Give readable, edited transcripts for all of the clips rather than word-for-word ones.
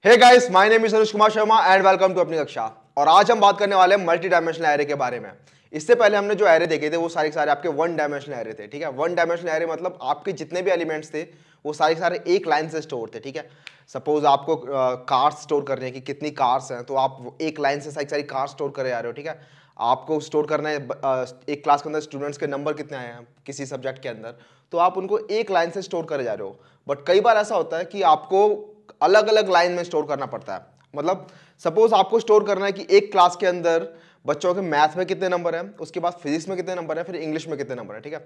Hey guys, my name is Anuj Kumar Sharma and welcome to अपनी कक्षा। और आज हम बात करने वाले हैं मल्टी डायमेंशनल एरे के बारे में। इससे पहले हमने जो एरे देखे थे वो सारे के सारे आपके वन डायमेंशनल एरे थे। ठीक है, वन डायमेंशनल एरे मतलब आपके जितने भी एलिमेंट्स थे वो सारे के सारे एक लाइन से स्टोर थे। ठीक है, सपोज आपको कार्स स्टोर करनी है कि कितनी कार्स हैं, तो आप एक लाइन से सारी सारी कार्स स्टोर करे जा रहे हो। ठीक है, आपको स्टोर करना है एक क्लास के अंदर स्टूडेंट्स के नंबर कितने आए हैं किसी सब्जेक्ट के अंदर, तो आप उनको एक लाइन से स्टोर करे जा रहे हो। बट कई बार ऐसा होता है कि आपको अलग अलग लाइन में स्टोर करना पड़ता है। मतलब सपोज आपको स्टोर करना है कि एक क्लास के अंदर बच्चों के मैथ में कितने नंबर हैं, उसके बाद फिजिक्स में कितने नंबर हैं, फिर इंग्लिश में कितने नंबर हैं। ठीक है,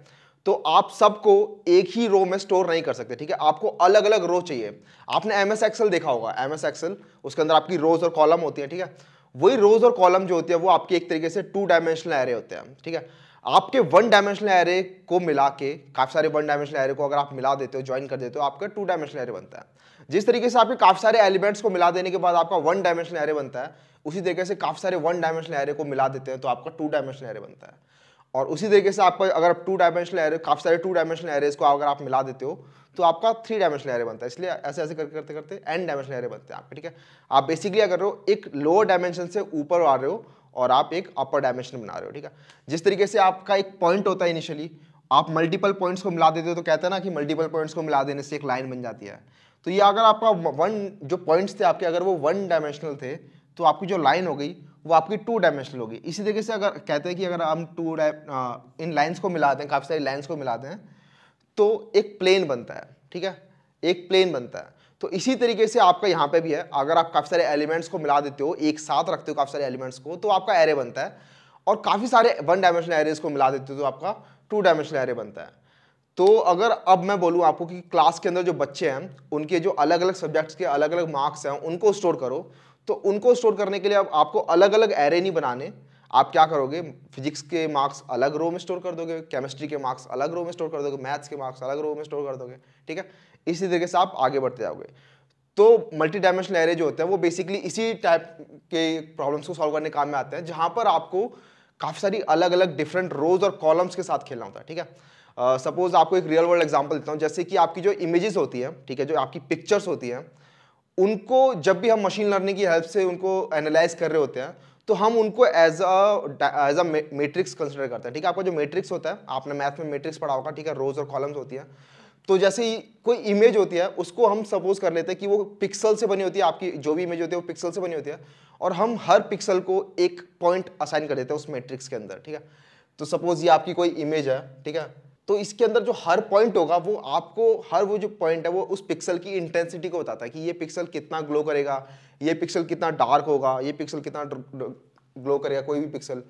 तो आप सबको एक ही रो में स्टोर नहीं कर सकते। ठीक है, आपको अलग अलग रो चाहिए। आपने एमएस एक्सेल देखा होगा, एमएस एक्सेल उसके अंदर आपकी रोज और कॉलम होती है। ठीक है, वही रोज और कॉलम जो होती है वो आपकी एक तरीके से टू डायमेंशनल एरे होते हैं। ठीक है, आपके वन डायमेंशनल एरे को मिला के काफी सारे वन डायमेंशनल एरे को अगर आप मिला देते हो, ज्वाइन कर देते हो, आपका टू डायमेंशनल एरे बनता है। जिस तरीके से आपके काफी सारे एलिमेंट्स को मिला देने के बाद आपका वन डायमेंशनल एरे बनता है, उसी तरीके से काफी सारे वन डायमेंशनल एरे को मिला देते हैं तो आपका टू डायमेंशनल एरे बनता है। और उसी तरीके से आपका अगर टू डायमेंशनल एरे, काफी सारे टू डायमेंशनल एरेज को अगर आप मिला देते हो तो आपका थ्री डायमेंशनल एरे बनता है। इसलिए ऐसे ऐसे करते करते एन डायमेंशनल एरे बनते हैं आपके। ठीक है, आप बेसिकली क्या कर रहे हो, एक लोअर डायमेंशन से ऊपर आ रहे हो और आप एक अपर डायमेंशन बना रहे हो। ठीक है, जिस तरीके से आपका एक पॉइंट होता है इनिशियली, आप मल्टीपल पॉइंट्स को मिला देते हो तो कहते हैं ना कि मल्टीपल पॉइंट्स को मिला देने से एक लाइन बन जाती है। तो ये अगर आपका वन जो पॉइंट्स थे आपके, अगर वो वन डायमेंशनल थे तो आपकी जो लाइन हो गई वो आपकी टू डायमेंशनल होगी। इसी तरीके से अगर कहते हैं कि अगर हम इन लाइंस को मिलाते हैं, काफ़ी सारी लाइंस को मिलाते हैं तो एक प्लेन बनता है। ठीक है, एक प्लेन बनता है। तो इसी तरीके से आपका यहाँ पे भी है, अगर आप काफ़ी सारे एलिमेंट्स को मिला देते हो, एक साथ रखते हो काफ़ी सारे एलिमेंट्स को, तो आपका एरे बनता है। और काफ़ी सारे वन डायमेंशनल एरेज को मिला देते हो तो आपका टू डायमेंशनल एरे बनता है। तो अगर अब मैं बोलूँ आपको कि क्लास के अंदर जो बच्चे हैं उनके जो अलग अलग सब्जेक्ट्स के अलग अलग मार्क्स हैं उनको स्टोर करो, तो उनको स्टोर करने के लिए अब आपको अलग अलग एरे नहीं बनाने। आप क्या करोगे, फिजिक्स के मार्क्स अलग रो में स्टोर कर दोगे, केमिस्ट्री के मार्क्स अलग रो में स्टोर कर दोगे, मैथ्स के मार्क्स अलग रो में स्टोर कर दोगे। ठीक है, इसी तरीके से आप आगे बढ़ते जाओगे। तो मल्टी डायमेंशनल एरे जो होते हैं वो बेसिकली इसी टाइप के प्रॉब्लम्स को सॉल्व करने काम में आते हैं, जहां पर आपको काफी सारी अलग अलग डिफरेंट रोज और कॉलम्स के साथ खेलना होता है। ठीक है, सपोज आपको एक रियल वर्ल्ड एग्जांपल देता हूं, जैसे कि आपकी जो इमेजेस होती है, ठीक है, जो आपकी पिक्चर्स होती हैं, उनको जब भी हम मशीन लर्निंग की हेल्प से उनको एनालाइज कर रहे होते हैं तो हम उनको एज अ मैट्रिक्स कंसिडर करते हैं। ठीक है, आपका जो मैट्रिक्स होता है, आपने मैथ में मैट्रिक्स पढ़ा होगा। ठीक है, रोज और कॉलम्स होती हैं। तो जैसे ही कोई इमेज होती है उसको हम सपोज कर लेते हैं कि वो पिक्सल से बनी होती है, आपकी जो भी इमेज होती है वो पिक्सल से बनी होती है, और हम हर पिक्सल को एक पॉइंट असाइन कर देते हैं उस मैट्रिक्स के अंदर। ठीक है, तो सपोज ये आपकी कोई इमेज है। ठीक है, तो इसके अंदर जो हर पॉइंट होगा वो आपको, हर वो जो पॉइंट है वो उस पिक्सल की इंटेंसिटी को बताता है कि ये पिक्सल कितना ग्लो करेगा, ये पिक्सल कितना डार्क होगा, ये पिक्सल कितना ग्लो करेगा, कोई भी पिक्सल।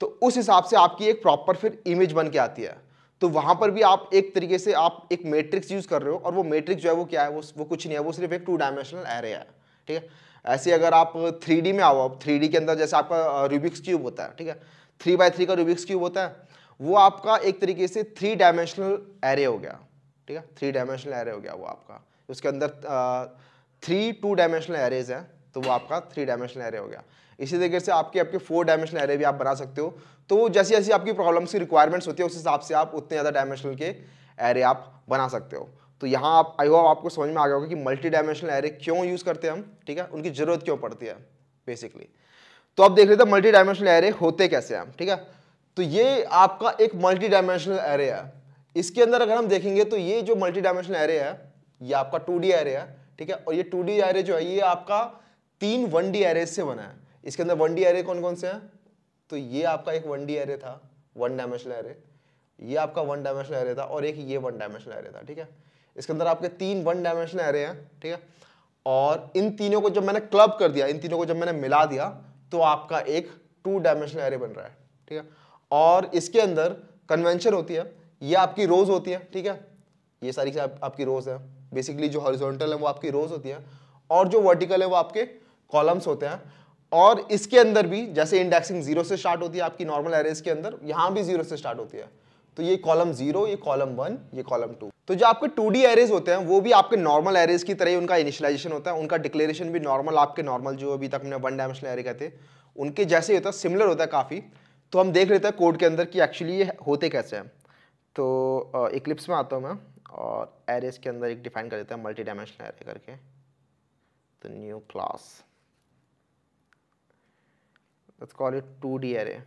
तो उस हिसाब से आपकी एक प्रॉपर फिर इमेज बन के आती है। तो वहां पर भी आप एक तरीके से आप एक मैट्रिक्स यूज कर रहे हो, और वो मैट्रिक्स जो है वो क्या है, वो कुछ नहीं है, वो सिर्फ एक टू डायमेंशनल एरे है। ठीक है, ऐसे अगर आप 3D में आओ, 3D के अंदर जैसे आपका रूबिक्स क्यूब होता है। ठीक है, 3x3 का रूबिक्स क्यूब होता है, वो आपका एक तरीके से थ्री डायमेंशनल एरे हो गया। ठीक है, थ्री डायमेंशनल एरे हो गया वो आपका, उसके अंदर थ्री टू डायमेंशनल एरेज हैं, तो वो आपका थ्री डायमेंशनल एरे हो गया। इसी तरीके से आपके आपके फोर डायमेंशनल एरे भी आप बना सकते हो। तो जैसी जैसी आपकी प्रॉब्लम्स की रिक्वायरमेंट्स होती है उस हिसाब से आप उतने ज़्यादा डायमेंशनल के एरे आप बना सकते हो। तो यहाँ आप, आई होप आपको समझ में आ गया होगा कि मल्टी डायमेंशनल एरे क्यों यूज़ करते हैं हम। ठीक है, उनकी ज़रूरत क्यों पड़ती है बेसिकली। तो अब देख लेते हैं मल्टी डायमेंशनल एरे होते कैसे हैं। ठीक है, तो ये आपका एक मल्टी डायमेंशनल एरे है। इसके अंदर अगर हम देखेंगे तो ये जो मल्टी डायमेंशनल एरे है ये आपका 2D एरे है। ठीक है, और ये 2D एरे जो है ये आपका तीन 1D एरेज से बना है। इसके अंदर 1D एरे कौन कौन से हैं, तो ये आपका एक 1D एरे था, वन डायमेंशनल एरे, ये आपका वन डायमेंशनल एरे था, और एक ये वन डायमेंशनल एरे था। ठीक है, इसके अंदर आपके तीन वन डायमेंशनल एरे हैं। ठीक है, और इन तीनों को जब मैंने क्लब कर दिया, इन तीनों को जब मैंने मिला दिया, तो आपका एक टू डायमेंशनल एरे बन रहा है। ठीक है, और इसके अंदर कन्वेंशन होती है, ये आपकी रोज होती है। ठीक है, ये सारी आपकी रोज है। बेसिकली जो हॉरिजॉन्टल है वो आपकी रोज होती है, और जो वर्टिकल है वो आपके कॉलम्स होते हैं। और इसके अंदर भी जैसे इंडेक्सिंग 0 से स्टार्ट होती है आपकी नॉर्मल एरेज के अंदर, यहां भी 0 से स्टार्ट होती है। तो ये कॉलम 0, ये कॉलम 1, ये कॉलम 2। तो जो आपके 2D एरेज होते हैं वो भी आपके नॉर्मल एरेज की तरह ही उनका इनिशियलाइजेशन होता है, उनका डिक्लेरेशन भी नॉर्मल, आपके नॉर्मल जो अभी तक हमने वन डायमेंशनल एरे कहते हैं उनके जैसे ही होता है, सिमिलर होता है काफ़ी। तो हम देख लेते हैं कोड के अंदर कि एक्चुअली ये होते कैसे हैं। तो इक्लिप्स में आता हूँ मैं, और एरेज के अंदर एक डिफाइन कर देते हैं मल्टी डायमेंशनल एरे करके, तो new class, let's call it 2D array.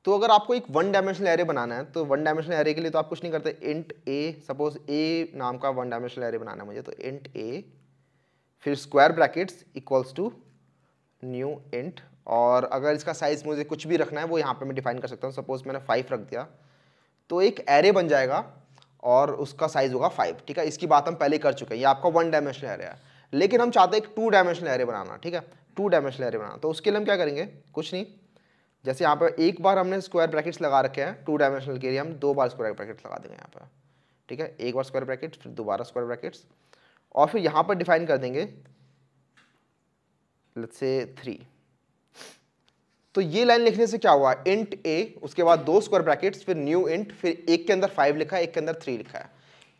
तो अगर आपको एक वन डायमेंशनल एरे बनाना है, तो वन डायमेंशनल एरे के लिए तो आप कुछ नहीं करते, इंट ए, सपोज ए नाम का वन डायमेंशनल एरे बनाना है मुझे, तो इंट ए फिर square brackets equals to new int, और अगर इसका साइज मुझे कुछ भी रखना है वो यहाँ पे मैं डिफाइन कर सकता हूँ। सपोज मैंने 5 रख दिया तो एक एरे बन जाएगा और उसका साइज होगा 5, ठीक है। इसकी बात हम पहले कर चुके हैं, ये आपका वन डायमेंशनल एरे है। लेकिन हम चाहते हैं एक 2 डायमेंशनल एरे बनाना, ठीक है, 2 डायमेंशनल एरे बनाना। तो उसके लिए हम क्या करेंगे, कुछ नहीं, जैसे यहाँ पर एक बार हमने स्क्वायर ब्रैकेट्स लगा रखे हैं 2 डायमेंशनल के लिए, हम 2 बार स्क्वायर ब्रैकेट्स लगा देंगे यहाँ पर, ठीक है, एक बार स्क्वायर ब्रैकेट फिर दोबारा स्क्वायर ब्रैकेट्स, और फिर यहाँ पर डिफाइन कर देंगे लेट्स से 3। तो ये लाइन लिखने से क्या हुआ, इंट ए, उसके बाद 2 स्क्वायर ब्रैकेट्स, फिर न्यू इंट, फिर एक के अंदर 5 लिखा है, एक के अंदर 3 लिखा है।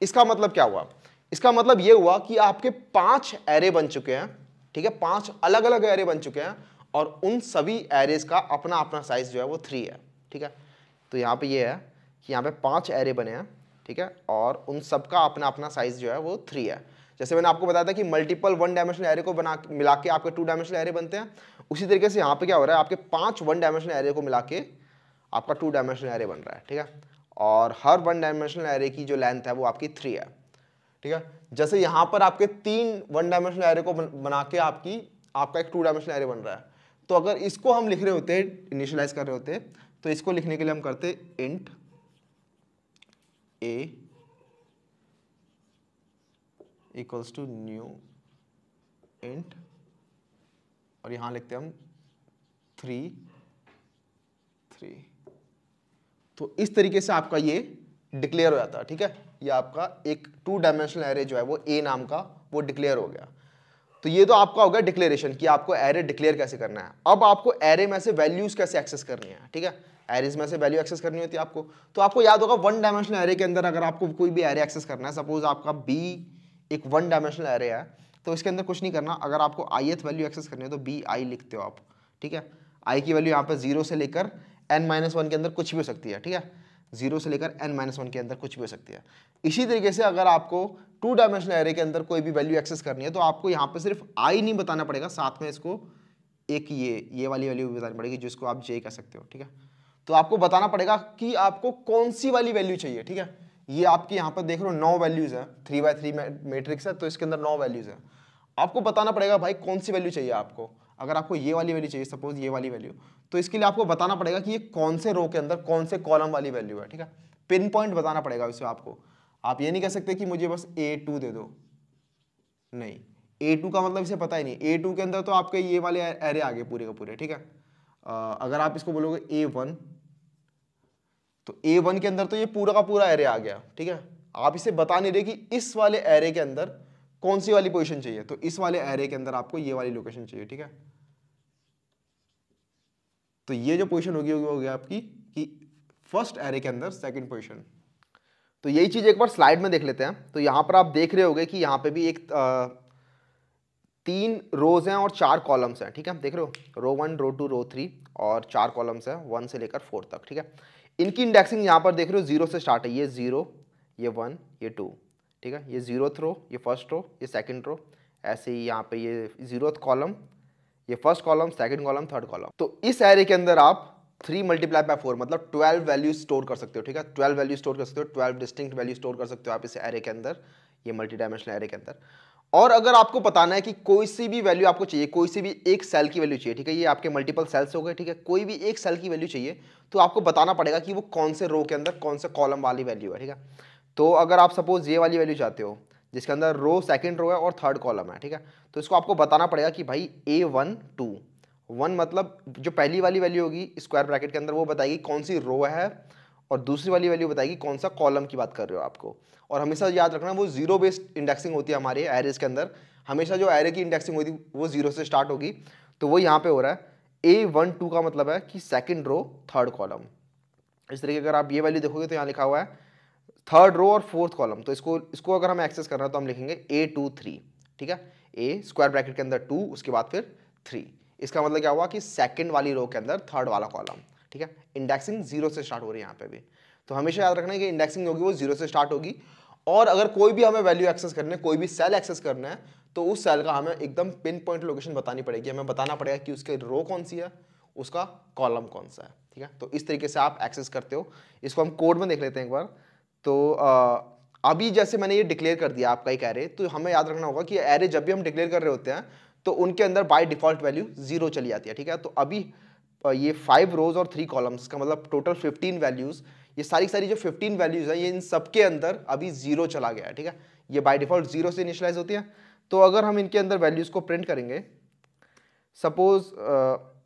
इसका मतलब क्या हुआ, इसका मतलब ये हुआ कि आपके 5 एरे बन चुके हैं, ठीक है, 5 अलग अलग एरे बन चुके हैं, और उन सभी एरेज का अपना अपना साइज जो है वो 3 है, ठीक है। तो यहाँ पे ये है कि यहाँ पे 5 एरे बने हैं, ठीक है, और उन सब का अपना अपना साइज जो है वो 3 है। जैसे मैंने आपको बताया था कि मल्टीपल वन डायमेंशनल एरे को बना मिला के आपके 2 डायमेंशनल एरे बनते हैं, उसी तरीके से यहाँ पे क्या हो रहा है, आपके 5 वन डायमेंशनल एरे को मिला के आपका 2 डायमेंशनल एरे बन रहा है, ठीक है। और हर वन डायमेंशनल एरे की जो लेंथ है वो आपकी 3 है, ठीक है। जैसे यहाँ पर आपके 3 वन डायमेंशनल एरे को बना के आपका एक 2 डायमेंशनल एरे बन रहा है। तो अगर इसको हम लिख रहे होते, इनिशियलाइज कर रहे होते, तो इसको लिखने के लिए हम करते int a equals to new int, और यहां लिखते हम 3 3। तो इस तरीके से आपका ये डिक्लेयर हो जाता है, ठीक है। ये आपका एक 2 डायमेंशनल एरे जो है वो ए नाम का वो डिक्लेयर हो गया। तो ये तो आपका हो गया डिक्लेरेशन कि आपको एरे डिक्लेयर कैसे करना है। अब आपको एरे में से वैल्यूज कैसे एक्सेस करनी है, ठीक है, एरेज में से वैल्यू एक्सेस करनी होती है आपको। तो आपको याद होगा वन डायमेंशनल एरे के अंदर अगर आपको कोई भी एरे एक्सेस करना है, सपोज आपका बी एक वन डायमेंशनल एरे है, तो इसके अंदर कुछ नहीं करना, अगर आपको ith वैल्यू एक्सेस करनी है तो बी आई लिखते हो आप, ठीक है। आई की वैल्यू यहाँ पर 0 से लेकर n-1 के अंदर कुछ भी हो सकती है, ठीक है, 0 से लेकर n-1 के अंदर कुछ भी हो सकती है। इसी तरीके से अगर आपको 2 डायमेंशनल एरे के अंदर कोई भी वैल्यू एक्सेस करनी है तो आपको यहाँ पे सिर्फ आई नहीं बताना पड़ेगा, साथ में इसको एक ये वाली वैल्यू भी बतानी पड़ेगी जिसको आप जे कह सकते हो, ठीक है। तो आपको बताना पड़ेगा कि आपको कौन सी वाली वैल्यू चाहिए, ठीक है। ये आपके यहाँ पर देख रहे हो 9 वैल्यूज है, 3x3 मैट्रिक्स है, तो इसके अंदर 9 वैल्यूज है। आपको बताना पड़ेगा भाई कौन सी वैल्यू चाहिए आपको। अगर आपको ये वाली वैल्यू चाहिए, सपोज ये वाली वैल्यू, तो इसके लिए आपको बताना पड़ेगा कि ये कौन से रो के अंदर कौन से कॉलम वाली वैल्यू है, ठीक है। पिन पॉइंट बताना पड़ेगा इसे आपको। आप ये नहीं कह सकते कि मुझे बस A2 दे दो, नहीं, A2 का मतलब इसे पता ही नहीं। A2 के अंदर तो आपके ये वाले एरे आ गए पूरे का पूरे, ठीक है। अगर आप इसको बोलोगे A1, तो A1 के अंदर तो ये पूरा का पूरा एरे आ गया, ठीक है। आप इसे बता नहीं रहे कि इस वाले एरे के अंदर कौन सी वाली पोजीशन चाहिए, तो इस वाले एरे के अंदर आपको ये वाली लोकेशन चाहिए, ठीक है। तो ये जो पोजीशन होगी हो गया आपकी कि फर्स्ट एरे के अंदर सेकंड पोजीशन। तो यही चीज एक बार स्लाइड में देख लेते हैं। तो यहां पर आप देख रहे होगे कि यहां पे भी एक 3 रोज हैं और 4 कॉलम्स हैं, ठीक है, देख रहे हो, रो 1, रो 2, रो 3, और 4 कॉलम्स हैं 1 से लेकर 4 तक, ठीक है। इनकी इंडेक्सिंग यहाँ पर देख रहे हो 0 से स्टार्ट है, ये 0, ये 1, ये 2, ठीक है, ये 0th रो, ये फर्स्ट रो, ये सेकंड रो, ऐसे ही यहाँ पे ये 0th कॉलम, ये first column, second column, third column. तो इस एरे के अंदर आप 3 × 4 मतलब 12 वैल्यू स्टोर कर सकते हो, ठीक है, 12 वैल्यू स्टोर कर सकते हो, 12 डिस्टिंक्ट वैल्यू स्टोर कर सकते हो आप इस एरे के अंदर, ये मल्टी डायमेंशनल एरे के अंदर। और अगर आपको बताना है कि कोई सी भी वैल्यू आपको चाहिए, कोई सी भी एक सेल की वैल्यू चाहिए, ठीक है, ये आपके मल्टीपल सेल्स हो गए, ठीक है, कोई भी एक सेल की वैल्यू चाहिए, तो आपको बताना पड़ेगा कि वो कौन से रो के अंदर कौन से कॉलम वाली वैल्यू है, ठीक है। तो अगर आप सपोज ये वाली वैल्यू चाहते हो जिसके अंदर रो सेकंड रो है और थर्ड कॉलम है, ठीक है, तो इसको आपको बताना पड़ेगा कि भाई A1 2 1 मतलब जो पहली वाली वैल्यू होगी स्क्वायर ब्रैकेट के अंदर वो बताएगी कौन सी रो है, और दूसरी वाली वैल्यू बताएगी कौन सा कॉलम की बात कर रहे हो आपको। और हमेशा याद रखना वो 0 बेस्ड इंडेक्सिंग होती है हमारे एरेज के अंदर, हमेशा जो एरे की इंडेक्सिंग होती है वो 0 से स्टार्ट होगी। तो वो यहाँ पे हो रहा है A1 2 का मतलब है कि सेकंड रो थर्ड कॉलम। इस तरीके अगर आप ये वैल्यू देखोगे तो यहाँ लिखा हुआ है थर्ड रो और फोर्थ कॉलम, तो इसको अगर हमें एक्सेस करना है तो हम लिखेंगे A2 3, ठीक है, ए स्क्वायर ब्रैकेट के अंदर 2, उसके बाद फिर 3। इसका मतलब क्या हुआ कि सेकंड वाली रो के अंदर थर्ड वाला कॉलम, ठीक है। इंडेक्सिंग 0 से स्टार्ट हो रही है यहाँ पे भी, तो हमेशा याद रखना है कि इंडेक्सिंग होगी वो 0 से स्टार्ट होगी। और अगर कोई भी हमें वैल्यू एक्सेस करना है, कोई भी सेल एक्सेस करना है, तो उस सेल का हमें एकदम पिन पॉइंट लोकेशन बतानी पड़ेगी, हमें बताना पड़ेगा कि उसके रो कौन सी है, उसका कॉलम कौन सा है, ठीक है। तो इस तरीके से आप एक्सेस करते हो। इसको हम कोड में देख लेते हैं एक बार। तो अभी जैसे मैंने ये डिक्लेयर कर दिया आपका एक एरे, तो हमें याद रखना होगा कि एरे जब भी हम डिक्लेयर कर रहे होते हैं तो उनके अंदर बाय डिफॉल्ट वैल्यू 0 चली जाती है, ठीक है। तो अभी ये 5 रोज और 3 कॉलम्स का मतलब टोटल 15 वैल्यूज, ये सारी जो 15 वैल्यूज है ये इन सबके अंदर अभी 0 चला गया है, ठीक है। ये बाय डिफॉल्ट 0 से इनिशियलाइज होती है। तो अगर हम इनके अंदर वैल्यूज को प्रिंट करेंगे, सपोज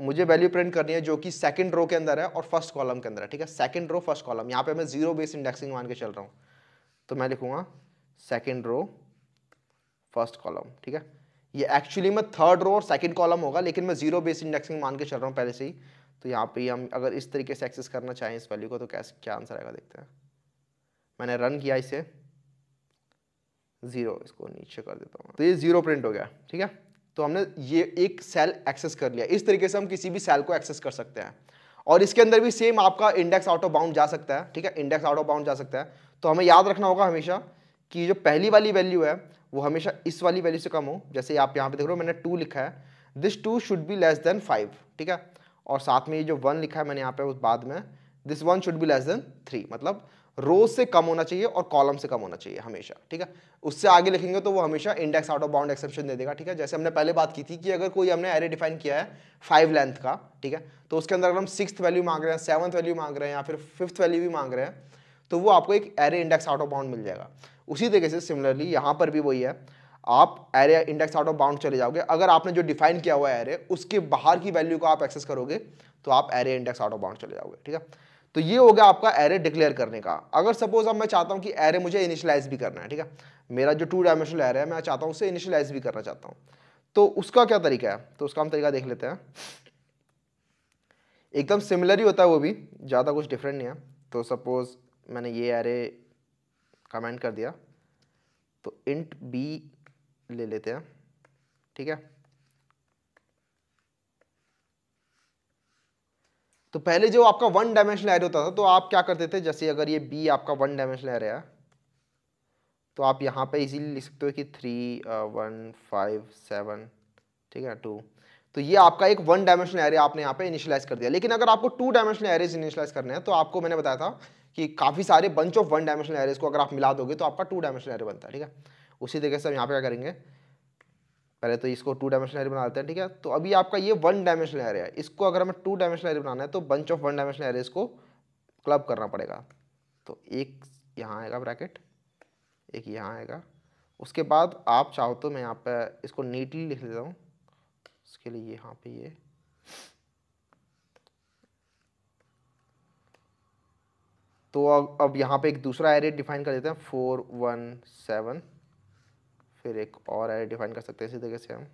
मुझे वैल्यू प्रिंट करनी है जो कि सेकंड रो के अंदर है और फर्स्ट कॉलम के अंदर है, ठीक है। सेकंड रो फर्स्ट कॉलम, यहाँ पे मैं 0 बेस इंडेक्सिंग मान के चल रहा हूँ, तो मैं लिखूंगा सेकंड रो फर्स्ट कॉलम, ठीक है। ये एक्चुअली में थर्ड रो और सेकंड कॉलम होगा, लेकिन मैं 0 बेस इंडेक्सिंग मान के चल रहा हूँ पहले से ही। तो यहाँ पे हम अगर इस तरीके से एक्सेस करना चाहें इस वैल्यू को, तो कैसे क्या आंसर आएगा देखते हैं। मैंने रन किया इसे, 0, इसको नीचे कर देता हूँ, तो ये 0 प्रिंट हो गया, ठीक है। तो हमने ये एक सेल एक्सेस कर लिया। इस तरीके से हम किसी भी सेल को एक्सेस कर सकते हैं। और इसके अंदर भी सेम आपका इंडेक्स आउट ऑफ बाउंड जा सकता है, ठीक है, इंडेक्स आउट ऑफ बाउंड जा सकता है। तो हमें याद रखना होगा हमेशा कि जो पहली वाली वैल्यू है वो हमेशा इस वाली वैल्यू से कम हो। जैसे आप यहाँ पे देख रहे हो मैंने 2 लिखा है, this 2 should be less than 5, ठीक है। और साथ में ये जो 1 लिखा है मैंने यहाँ पे उस बाद में, this 1 should be less than 3, मतलब रो से कम होना चाहिए और कॉलम से कम होना चाहिए हमेशा, ठीक है। उससे आगे लिखेंगे तो वो हमेशा index out of bound exception दे देगा, ठीक है। जैसे हमने पहले बात की थी कि अगर कोई हमने एरे डिफाइन किया है 5 लेंथ का, ठीक है, तो उसके अंदर अगर हम 6th वैल्यू मांग रहे हैं, 7th वैल्यू मांग रहे हैं या फिर 5th वैल्यू भी मांग रहे हैं, तो वो आपको एक array index out of bound मिल जाएगा। उसी तरीके से सिमिलरली यहाँ पर भी वही है, आप array index out of bound चले जाओगे। अगर आपने जो डिफाइन किया हुआ है एरे, उसके बाहर की वैल्यू को आप एक्सेस करोगे तो आप array index out of bound चले जाओगे, ठीक है। तो ये हो गया आपका एरे डिक्लेयर करने का। अगर सपोज अब मैं चाहता हूं कि एरे मुझे इनिशियलाइज भी करना है, ठीक है, मेरा जो 2 डायमेंशनल एरे है मैं चाहता हूं उसे इनिशियलाइज भी करना चाहता हूं, तो उसका क्या तरीका है, तो उसका हम तरीका देख लेते हैं। एकदम सिमिलर ही होता है वो भी, ज़्यादा कुछ डिफरेंट नहीं है। तो सपोज मैंने ये एरे कमेंट कर दिया, तो इंट बी ले लेते हैं, ठीक है। तो पहले जो आपका 1 डायमेंशनल एरे होता था तो आप क्या करते थे, जैसे अगर ये बी आपका 1 डायमेंशनल एरे है तो आप यहाँ पे इजीली लिख सकते हो कि 3 1 5 7, ठीक है, 2। तो ये आपका एक 1 डायमेंशनल एरे आपने यहाँ पे इनिशियलाइज कर दिया। लेकिन अगर आपको 2 डायमेंशनल एरेज इनिशियलाइज करने हैं तो आपको मैंने बताया था कि काफ़ी सारे बंच ऑफ 1 डायमेंशनल एरेज को अगर आप मिला दोगे तो आपका 2 डायमेंशनल एरे बनता है, ठीक है। उसी तरीके से हम यहाँ पे क्या करेंगे, पहले तो इसको 2 डायमेंशनल एरे बना देते हैं, ठीक है। तो अभी आपका ये 1 डायमेंशनल एरे है, इसको अगर हमें 2 डायमेंशनल एरे बनाना है तो बंच ऑफ 1 डायमेंशनल एरेज को क्लब करना पड़ेगा। तो एक यहाँ आएगा ब्रैकेट, एक यहाँ आएगा। उसके बाद आप चाहो तो मैं यहाँ पे इसको नीटली लिख लेता हूँ, उसके लिए यहाँ पे ये तो अब यहाँ पे एक दूसरा एरे डिफाइन कर देते हैं 4 1 7, फिर एक और एरे डिफाइन कर सकते हैं इसी तरीके से हम,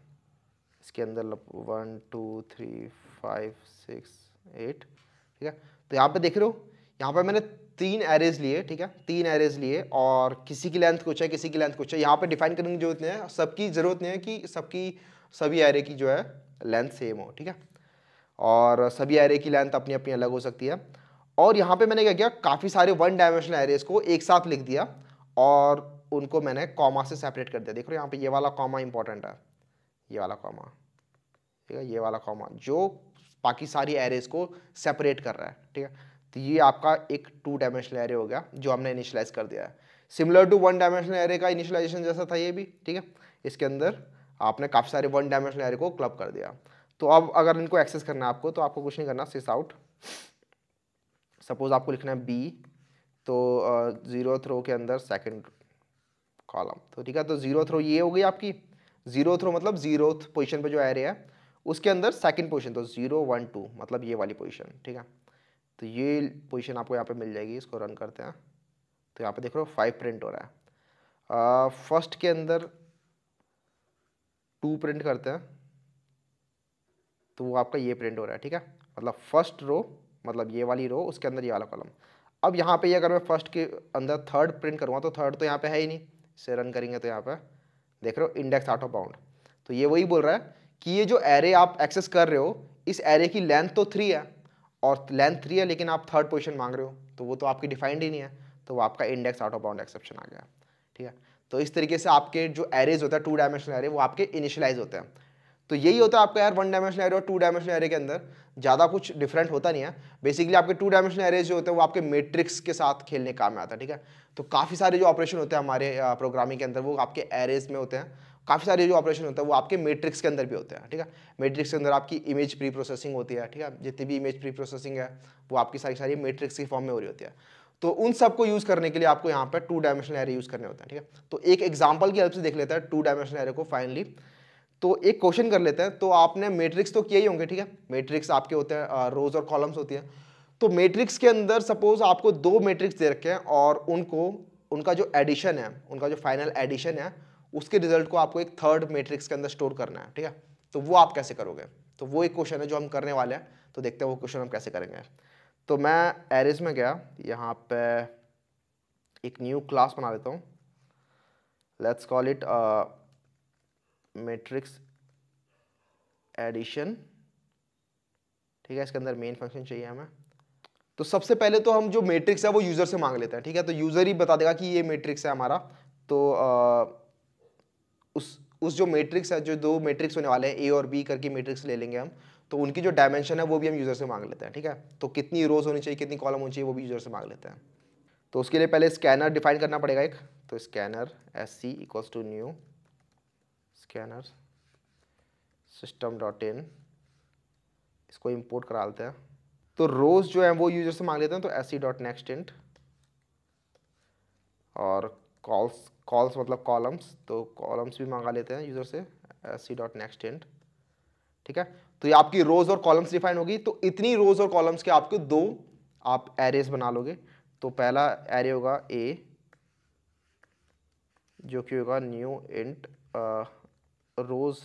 इसके अंदर 1 2 3 5 6 8, ठीक है। तो यहाँ पे देख रहे हो, यहाँ पे मैंने 3 एरेज लिए, ठीक है, 3 एरेज लिए और किसी की लेंथ कुछ है, किसी की लेंथ कुछ है। यहाँ पे डिफाइन करने की जरूरत नहीं है, सबकी जरूरत नहीं है कि सभी एरे की जो है लेंथ सेम हो, ठीक है। और सभी एरे की लेंथ अपनी अपनी अलग हो सकती है। और यहाँ पे मैंने क्या किया, काफ़ी सारे 1 डायमेंशनल एरेज को एक साथ लिख दिया और उनको मैंने कॉमा से सेपरेट कर दिया। देख रहे हो यहाँ पे ये वाला कॉमा इंपॉर्टेंट है, ये वाला कॉमा, ठीक है, ये वाला कॉमा जो बाकी सारी एरेज को सेपरेट कर रहा है, ठीक है। तो ये आपका एक 2 डायमेंशनल एरे हो गया जो हमने इनिशियलाइज कर दिया है। सिमिलर टू 1 डायमेंशनल एरे का इनिशियलाइजेशन जैसा था ये भी, ठीक है। इसके अंदर आपने काफ़ी सारे 1 डायमेंशनल एरे को क्लब कर दिया। तो अब अगर इनको एक्सेस करना है आपको, तो आपको कुछ नहीं करना, सिस आउट, सपोज आपको लिखना है बी, तो 0th रो के अंदर सेकंड कॉलम, तो ठीक है। तो 0th रो ये हो गई आपकी, 0th रो मतलब 0th पोजीशन पे जो एरे है उसके अंदर सेकंड पोजीशन, तो 0 1 2 मतलब ये वाली पोजीशन, ठीक है। तो ये पोजीशन आपको यहाँ पे मिल जाएगी। इसको रन करते हैं तो यहाँ पे देख रहे हो 5 प्रिंट हो रहा है। फर्स्ट के अंदर 2 प्रिंट करते हैं तो वो आपका ये प्रिंट हो रहा है, ठीक है। मतलब फर्स्ट रो मतलब ये वाली रो, उसके अंदर ये वाला कॉलम। अब यहाँ पे अगर मैं फर्स्ट के अंदर थर्ड प्रिंट करूँगा तो थर्ड तो यहाँ पे है ही नहीं, इसे रन करेंगे तो यहाँ पे देख रहे हो, इंडेक्स आउट ऑफ बाउंड। तो ये वही बोल रहा है कि ये जो एरे आप एक्सेस कर रहे हो, इस एरे की लेंथ तो 3 है, और लेंथ 3 है, लेकिन आप थर्ड पोजीशन मांग रहे हो, तो वो तो आपकी डिफाइंड ही नहीं है, तो वो आपका index out of bound exception आ गया। ठीक है, तो इस तरीके से आपके जो एरेज होता है 2 डायमेंशनल एरे, वो आपके इनिशियलाइज होते हैं। तो यही होता है आपका यार 1 डायमेंशनल एरे और 2 डायमेंशनल एरे के अंदर ज़्यादा कुछ डिफरेंट होता नहीं है। बेसिकली आपके 2 डायमेंशनल एरेज जो होते हैं वो आपके मैट्रिक्स के साथ खेलने काम में आता है। ठीक है, तो काफ़ी सारे जो ऑपरेशन होते हैं हमारे प्रोग्रामिंग के अंदर वो आपके एरेज में होते हैं। काफ़ी सारे जो ऑपरेशन होते हैं वो आपके मैट्रिक्स के अंदर भी होते हैं। ठीक है, मैट्रिक्स के अंदर आपकी इमेज प्री प्रोसेसिंग होती है। ठीक है, जितनी भी इमेज प्री प्रोसेसिंग है वो आपकी सारी सारी मैट्रिक्स की फॉर्म में हो रही होती है। तो उन सबको यूज़ करने के लिए आपको यहाँ पर 2 डायमेंशनल एरे यूज़ करने होते हैं। ठीक है, तो एक एग्जाम्पल की हेल्प से देख लेते हैं 2 डायमेंशनल एरे को फाइनली। तो एक क्वेश्चन कर लेते हैं। तो आपने मैट्रिक्स तो किए ही होंगे। ठीक है, मैट्रिक्स आपके होते हैं रोज और कॉलम्स होती है। तो मैट्रिक्स के अंदर सपोज आपको 2 मैट्रिक्स दे रखे हैं और उनको उनका जो एडिशन है, उनका जो फाइनल एडिशन है, उसके रिजल्ट को आपको एक थर्ड मैट्रिक्स के अंदर स्टोर करना है। ठीक है, तो वो आप कैसे करोगे? तो वो एक क्वेश्चन है जो हम करने वाले हैं। तो देखते हैं वो क्वेश्चन हम कैसे करेंगे। तो मैं एरेज में गया, यहाँ पे एक न्यू क्लास बना लेता हूँ। Let's call it matrix addition. ठीक है, इसके अंदर मेन फंक्शन चाहिए हमें। तो सबसे पहले तो हम जो मैट्रिक्स है वो यूजर से मांग लेते हैं। ठीक है, तो यूजर ही बता देगा कि ये मैट्रिक्स है हमारा। तो उस जो मैट्रिक्स है, जो 2 मैट्रिक्स होने वाले हैं ए और बी करके मैट्रिक्स ले लेंगे हम, तो उनकी जो डायमेंशन है वो भी हम यूजर से मांग लेते हैं। ठीक है, तो कितनी रोज होनी चाहिए, कितनी कॉलम होनी चाहिए, वो भी यूजर से मांग लेते हैं। तो उसके लिए पहले स्कैनर डिफाइन करना पड़ेगा एक। तो scanner S C equals to new scanner system dot in, इसको इंपोर्ट करा लेते हैं। तो रोज जो है वो यूजर से मांग लेते हैं। तो एस सी डॉट नेक्स्ट इंट, और कॉल्स, कॉल्स मतलब कॉलम्स, तो कॉलम्स भी मंगा लेते हैं यूजर से, एस सी डॉट नेक्स्ट इंट। ठीक है, तो ये आपकी रोज और कॉलम्स डिफाइन होगी। तो इतनी रोज और कॉलम्स के आपको 2 आप एरेज बना लोगे। तो पहला एरे होगा ए, जो कि होगा न्यू इंट रोज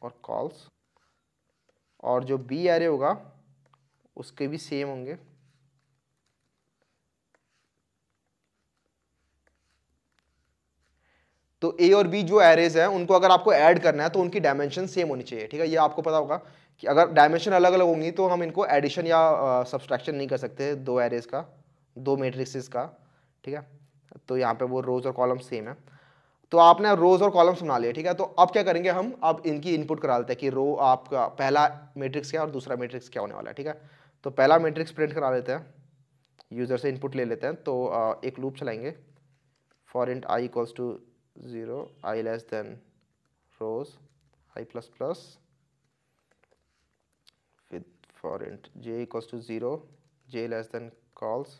और कॉल्स, और जो बी एरे होगा उसके भी सेम होंगे। तो ए और बी जो एरेज है उनको अगर आपको ऐड करना है तो उनकी डायमेंशन सेम होनी चाहिए। ठीक है, ये आपको पता होगा कि अगर डायमेंशन अलग अलग होंगी तो हम इनको एडिशन या सब्सट्रैक्शन नहीं कर सकते 2 एरेज का, 2 मैट्रिक्सेस का। ठीक है, तो यहाँ पे वो रोज और कॉलम सेम है। तो आपने रोज और कॉलम्स बना लिए। ठीक है, तो अब क्या करेंगे हम, अब इनकी इनपुट करा लेते हैं कि रो आपका पहला मैट्रिक्स क्या और दूसरा मैट्रिक्स क्या होने वाला है। ठीक है, तो पहला मैट्रिक्स प्रिंट करा लेते हैं, यूजर से इनपुट ले लेते हैं। तो एक लूप चलाएंगे, for int i equals to 0, i less than rows i plus plus, with for int j equals to 0, j less than cols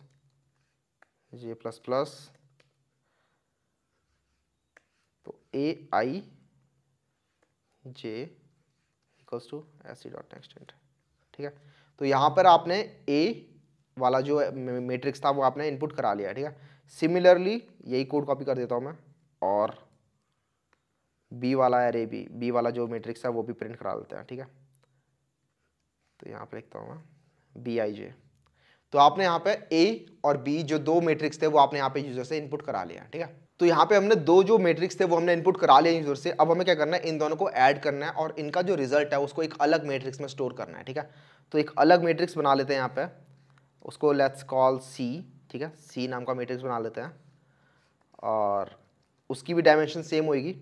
j plus plus. तो a i j equals to s C dot next int. ठीक है, तो यहाँ पर आपने ए वाला जो matrix था वो आपने इनपुट करा लिया। ठीक है, सिमिलरली यही कोड कॉपी कर देता हूँ मैं, और बी वाला एरे भी, बी वाला जो मैट्रिक्स है वो भी प्रिंट करा लेते हैं। ठीक है, तो यहाँ पे लिखता हूँ मैं बी आई जे। तो आपने यहाँ पे ए और बी जो 2 मैट्रिक्स थे वो आपने यहाँ पे यूजर से इनपुट करा लिया। ठीक है, तो यहाँ पे हमने 2 जो मैट्रिक्स थे वो हमने इनपुट करा लिया यूजर से। अब हमें क्या करना है, इन दोनों को ऐड करना है और इनका जो रिजल्ट है उसको एक अलग मैट्रिक्स में स्टोर करना है। ठीक है, तो एक अलग मैट्रिक्स बना लेते हैं यहाँ पे, उसको लेट्स कॉल सी। ठीक है, सी नाम का मैट्रिक्स बना लेते हैं, और उसकी भी डायमेंशन सेम होगी।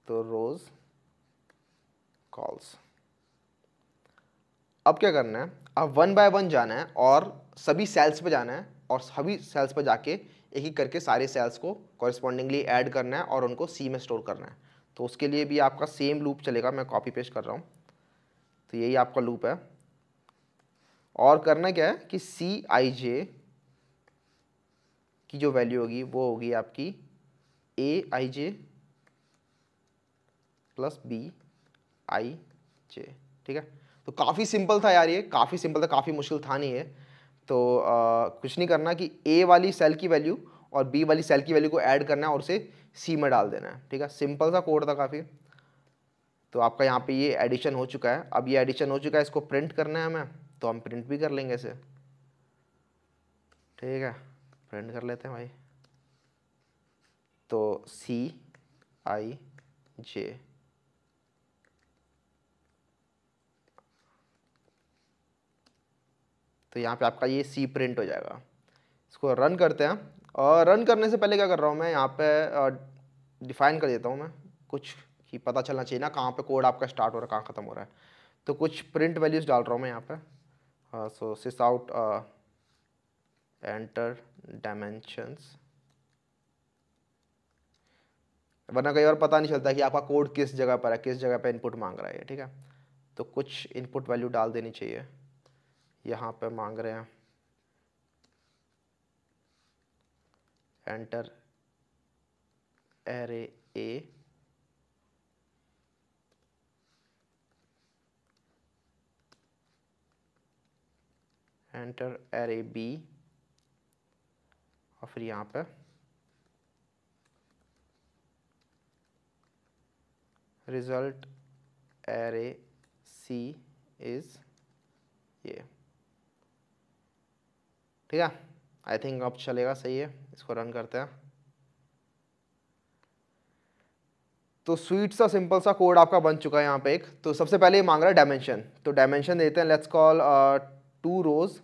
तो रोज कॉल्स। अब क्या करना है, अब 1 बाय 1 जाना है और सभी सेल्स पे जाना है, और सभी सेल्स पे जाके एक एक करके सारे सेल्स को कॉरेस्पॉन्डिंगली ऐड करना है और उनको सी में स्टोर करना है। तो उसके लिए भी आपका सेम लूप चलेगा, मैं कॉपी पेस्ट कर रहा हूँ। तो यही आपका लूप है, और करना क्या है कि सी आई जे की जो वैल्यू होगी वो होगी आपकी ए i J plus B I जे। ठीक है, तो काफ़ी सिंपल था यार, ये काफ़ी सिंपल था, काफ़ी मुश्किल था नहीं है। तो कुछ नहीं करना कि ए वाली सेल की वैल्यू और बी वाली सेल की वैल्यू को ऐड करना है और उसे सी में डाल देना है। ठीक है, सिंपल सा कोड था काफ़ी। तो आपका यहाँ पे ये एडिशन हो चुका है। अब ये एडिशन हो चुका है, इसको प्रिंट करना है हमें, तो हम प्रिंट भी कर लेंगे इसे। ठीक है, प्रिंट कर लेते हैं भाई। तो सी आई जे। तो यहाँ पे आपका ये सी प्रिंट हो जाएगा। इसको रन करते हैं, और रन करने से पहले क्या कर रहा हूँ मैं, यहाँ पे डिफाइन कर देता हूँ मैं कुछ, कि पता चलना चाहिए ना कहाँ पे कोड आपका स्टार्ट हो रहा है कहाँ ख़त्म हो रहा है। तो कुछ प्रिंट वैल्यूज़ डाल रहा हूँ मैं यहाँ पे। सो सिस आउट एंटर डायमेंशंस, वरना कई बार पता नहीं चलता कि आपका कोड किस जगह पर है, किस जगह पे इनपुट मांग रहा है, ठीक है। तो कुछ इनपुट वैल्यू डाल देनी चाहिए। यहाँ पे मांग रहे हैं enter array A, enter array B, और फिर यहाँ पे रिजल्ट एरे सी इज ये, ठीक है। आई थिंक अब चलेगा, सही है। इसको रन करते हैं। तो स्वीट सा सिंपल सा कोड आपका बन चुका है यहाँ पे एक। तो सबसे पहले ये मांग रहा है डायमेंशन, तो डायमेंशन देते हैं, लेट्स कॉल 2 रोज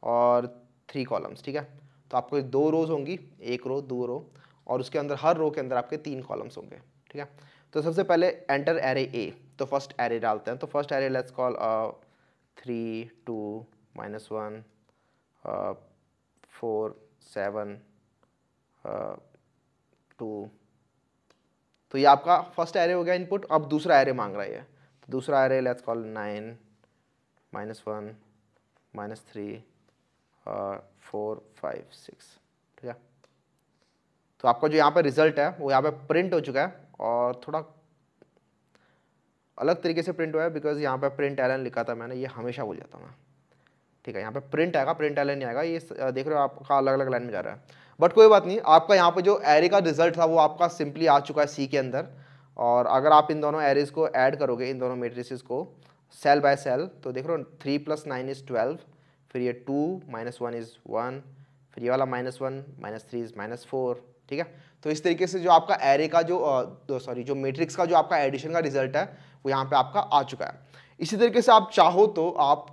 और 3 कॉलम्स, ठीक है। तो आपको 2 रोज होंगी, 1 रो 2 रो, और उसके अंदर हर रो के अंदर आपके 3 कॉलम्स होंगे, ठीक है। तो सबसे पहले एंटर एरे ए, तो फर्स्ट एरे डालते हैं। तो फर्स्ट एरे लेट्स कॉल 3 2 -1 4 7 2। तो ये आपका फर्स्ट एरे हो गया इनपुट। अब दूसरा एरे मांग रहा है ये, तो दूसरा एरे लेट्स कॉल 9 -1 -3 4 5 6, ठीक है। तो आपका जो यहाँ पे रिजल्ट है वो यहाँ पे प्रिंट हो चुका है, और थोड़ा अलग तरीके से प्रिंट हुआ है, बिकॉज यहाँ पे प्रिंट एलन लिखा था मैंने, ये हमेशा भूल जाता हूँ मैं, ठीक है। यहाँ पे प्रिंट आएगा, प्रिंट एलन नहीं आएगा। ये देख रहे हो आपका अलग अलग लाइन में जा रहा है, बट कोई बात नहीं। आपका यहाँ पे जो एरे का रिजल्ट था वो आपका सिंपली आ चुका है सी के अंदर। और अगर आप इन दोनों एरेज को ऐड करोगे, इन दोनों मेट्रिसेस को सेल बाय सेल, तो देख रहे हो 3 + 9 = 12, फिर ये 2 - 1 = 1, फिर ये वाला -1 -3 = -4, ठीक है। तो इस तरीके से जो आपका एरे का जो मैट्रिक्स का जो आपका एडिशन का रिजल्ट है वो यहाँ पे आपका आ चुका है। इसी तरीके से आप चाहो तो आप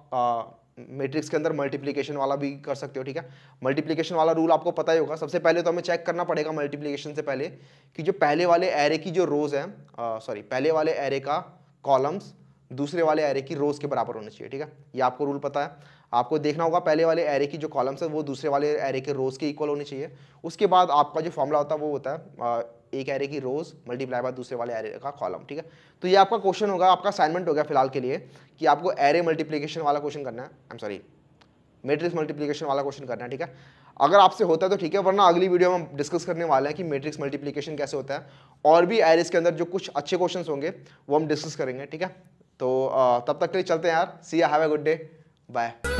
मैट्रिक्स के अंदर मल्टीप्लिकेशन वाला भी कर सकते हो, ठीक है। मल्टीप्लिकेशन वाला रूल आपको पता ही होगा। सबसे पहले तो हमें चेक करना पड़ेगा मल्टीप्लिकेशन से पहले कि जो पहले वाले एरे की जो रोज है, पहले वाले एरे का कॉलम्स दूसरे वाले एरे की रोज के बराबर होना चाहिए, ठीक है। ये आपको रूल पता है। आपको देखना होगा पहले वाले एरे की जो कॉलम्स है वो दूसरे वाले एरे के रोज के इक्वल होनी चाहिए। उसके बाद आपका जो फॉर्मूला होता है वो होता है एक एरे की रोज मल्टीप्लाई बाय दूसरे वाले एरे का कॉलम, ठीक है। तो ये आपका क्वेश्चन होगा, आपका असाइनमेंट होगा फिलहाल के लिए, कि आपको एरे मल्टीप्लिकेशन वाला क्वेश्चन करना है, मैट्रिक्स मल्टीप्लिकेशन वाला क्वेश्चन करना है, ठीक है। अगर आपसे होता है तो ठीक है, वरना अगली वीडियो में हम डिस्कस करने वाले हैं कि मैट्रिक्स मल्टीप्लिकेशन कैसे होता है, और भी एरेस के अंदर जो कुछ अच्छे क्वेश्चन होंगे वो हम डिस्कस करेंगे, ठीक है। तो तब तक के लिए चलते हैं यार। See you, have a good day, bye.